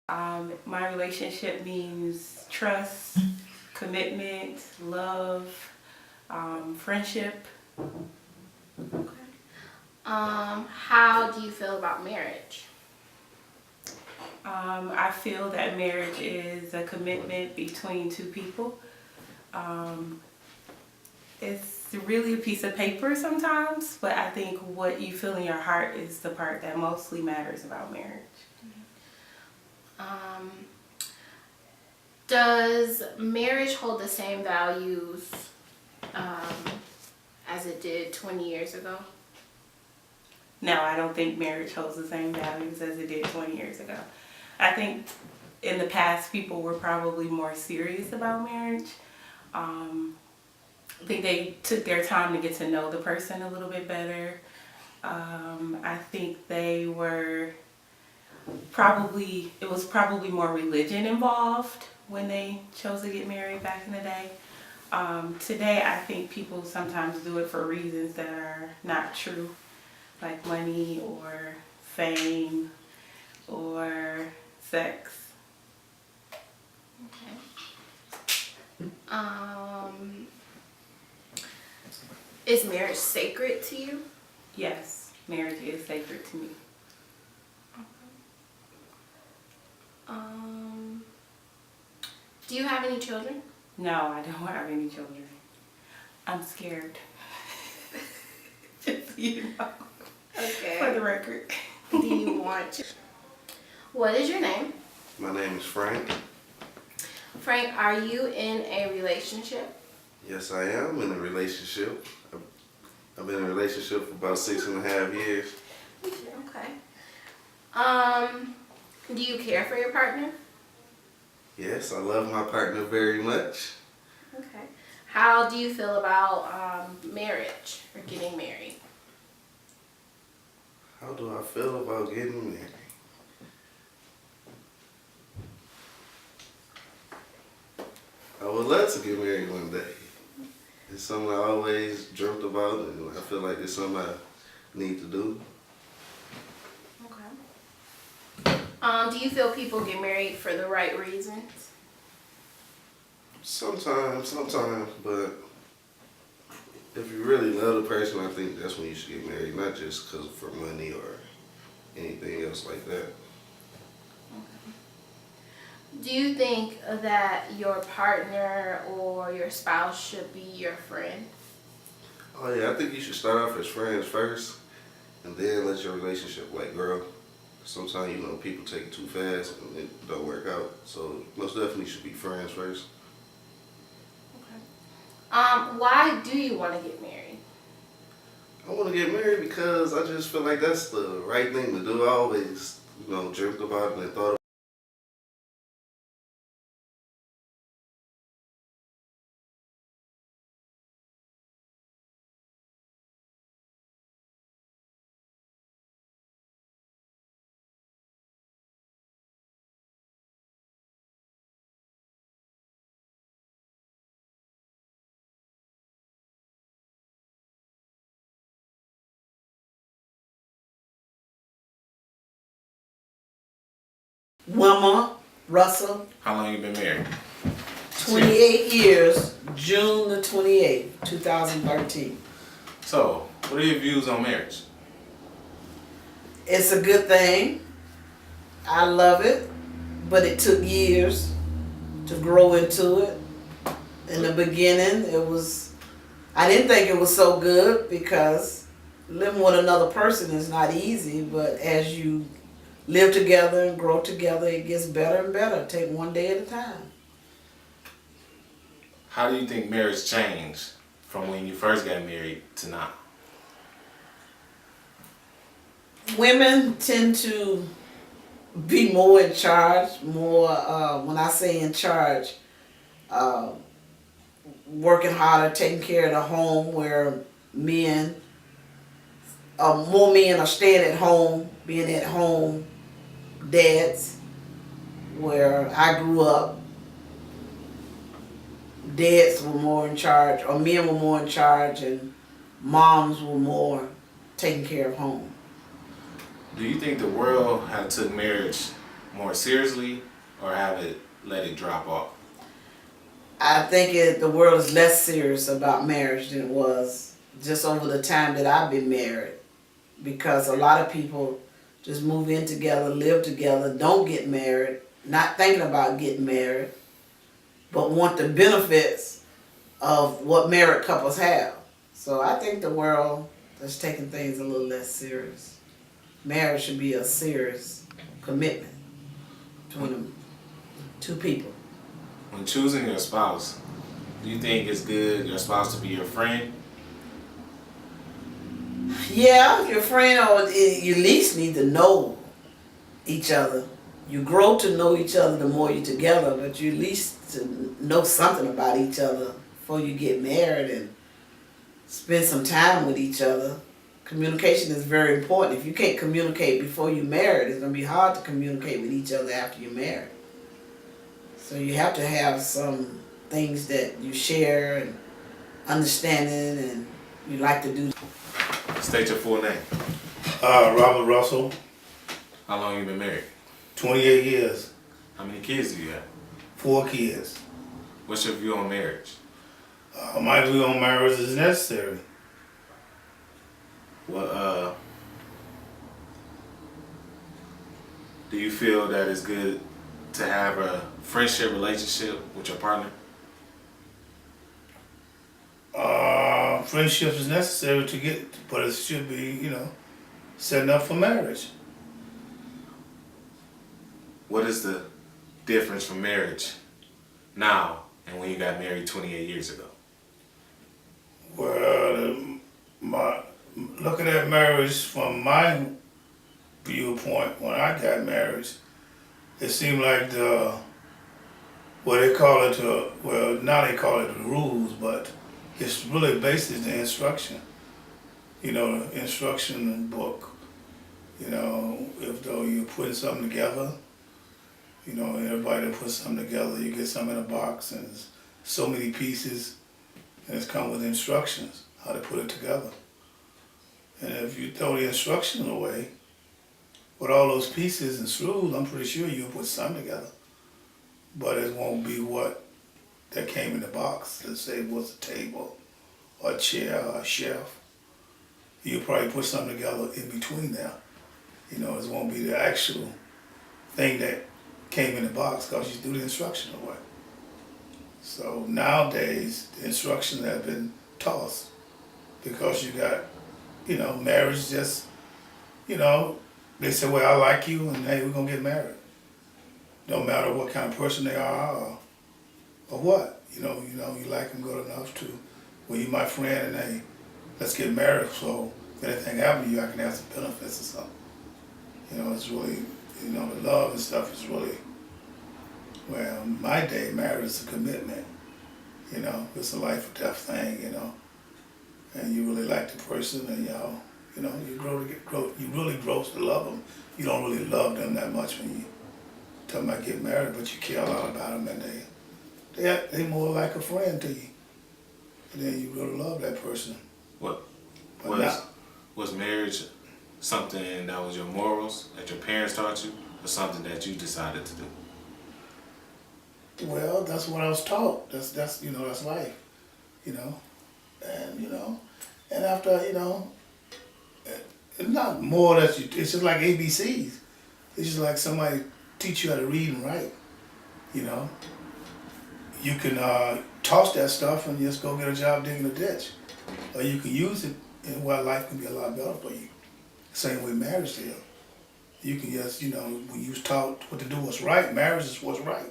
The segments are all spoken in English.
My relationship means trust, commitment, love, friendship. Okay. How do you feel about marriage? I feel that marriage is a commitment between two people. It's really a piece of paper sometimes, but I think what you feel in your heart is the part that mostly matters about marriage. Does marriage hold the same values as it did 20 years ago? No, I don't think marriage holds the same values as it did 20 years ago. I think in the past people were probably more serious about marriage. I think they took their time to get to know the person a little bit better. I think it was probably more religion involved when they chose to get married back in the day. Today I think people sometimes do it for reasons that are not true, like money or fame or sex. Okay. Is marriage sacred to you? Yes, marriage is sacred to me. Do you have any children? No, I don't have any children. I'm scared. Just so you know. Okay. For the record. Do you want to? What is your name? My name is Frank. Frank, are you in a relationship? Yes, I am in a relationship. I've been in a relationship for about 6.5 years. Okay. Do you care for your partner? Yes, I love my partner very much. Okay. How do you feel about marriage or getting married? How do I feel about getting married? I would love to get married one day. It's something I always dreamt about, and I feel like it's something I need to do. Okay. Do you feel people get married for the right reasons? Sometimes, but if you really love the person, I think that's when you should get married, not just because for money or anything else like that. Do you think that your partner or your spouse should be your friend? Oh yeah, I think you should start off as friends first, and then let your relationship grow. Sometimes, people take it too fast and it don't work out. So most definitely should be friends first. Okay. Why do you want to get married? I want to get married because I just feel like that's the right thing to do. I always, dreamt about it and thought Wilma Russell, How long you been married? 28 years, June the 28th, 2013. So, what are your views on marriage? It's a good thing. I love it, but it took years to grow into it. In the beginning, I didn't think it was so good because living with another person is not easy, but as you live together and grow together, it gets better and better. Take one day at a time. How do you think marriage changed from when you first got married to now? Women tend to be more in charge, when I say in charge, working harder, taking care of the home, where more men are staying at home, being at home dads. Where I grew up, dads were more in charge, or men were more in charge, and moms were more taking care of home. Do you think the world had took marriage more seriously or let it drop off? I think the world is less serious about marriage than it was just over the time that I've been married. Because a lot of people just move in together, live together, don't get married, not thinking about getting married, but want the benefits of what married couples have. So I think the world is taking things a little less serious. Marriage should be a serious commitment between them two people. When choosing your spouse, do you think it's good your spouse to be your friend? Yeah, your friend, or you at least need to know each other. You grow to know each other the more you're together, but you at least to know something about each other before you get married and spend some time with each other. Communication is very important. If you can't communicate before you're married, it's going to be hard to communicate with each other after you're married. So you have to have some things that you share and understanding and you like to do. State your full name. Robert Russell, How long you been married? 28 years, How many kids do you have? 4 kids. What's your view on marriage? My view on marriage is necessary. What do you feel that it's good to have a friendship relationship with your partner? Friendship is necessary to get, but it should be, setting up for marriage. What is the difference from marriage now and when you got married 28 years ago? Well, looking at marriage from my viewpoint, when I got married, it seemed like now they call it the rules, but it's really basically the instruction. The instruction book. If though you're putting something together, everybody that puts something together, you get something in a box and it's so many pieces and it's come with instructions how to put it together. And if you throw the instructions away, with all those pieces and screws, I'm pretty sure you'll put something together. But it won't be what that came in the box. Let's say it was a table, or a chair, or a shelf. You'll probably put something together in between there. It won't be the actual thing that came in the box because you threw the instruction away. So nowadays, the instructions have been tossed because you got, marriage just, they say, well, I like you and hey, we're gonna get married. No matter what kind of person they are or what. You like them good enough to, well, you my friend and hey, let's get married so if anything happens to you, I can have some benefits or something. It's really, the love and stuff is really, well, my day, marriage is a commitment. It's a life or death thing, and you really like the person and you really grow to love them. You don't really love them that much when you talking about getting married, but you care a lot about them and they more like a friend to you. And then you really love that person. Was marriage something that was your morals that your parents taught you, or something that you decided to do? Well, that's what I was taught. That's that's life, and after it's not more that it's just like ABCs. It's just like somebody teach you how to read and write. You can toss that stuff and just go get a job digging a ditch, or you can use it and where life can be a lot better for you. Same way marriage is. You can just when you was taught what to do what's right, marriage is what's right.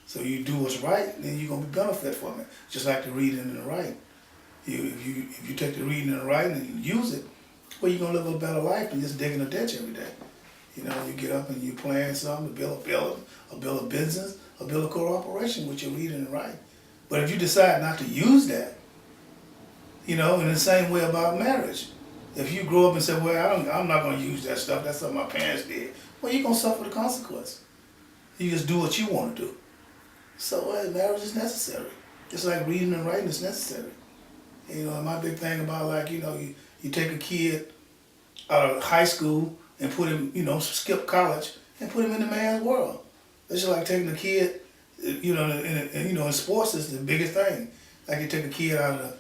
So you do what's right, then you're gonna be benefit from it. Just like the reading and the writing. If you take the reading and the writing and you use it, well, you're gonna live a better life than just digging a ditch every day. You get up and you plan something to build a business, or build a cooperation with your reading and writing. But if you decide not to use that, in the same way about marriage, if you grow up and say, well, I'm not gonna use that stuff, that's something my parents did, well, you're gonna suffer the consequence. You just do what you want to do. So marriage is necessary. Just like reading and writing is necessary. And my big thing about you take a kid out of high school and put him, skip college and put him in the man's world. It's just like taking a kid, you know, in sports is the biggest thing. Like you take a kid out of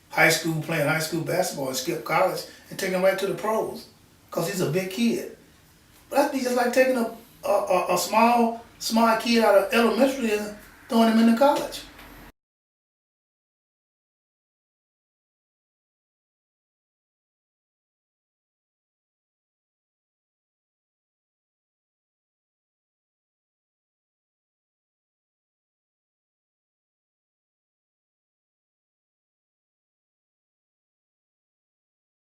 high school playing high school basketball and skip college and take him right to the pros, cause he's a big kid. But that'd be just like taking a small kid out of elementary and throwing him into college.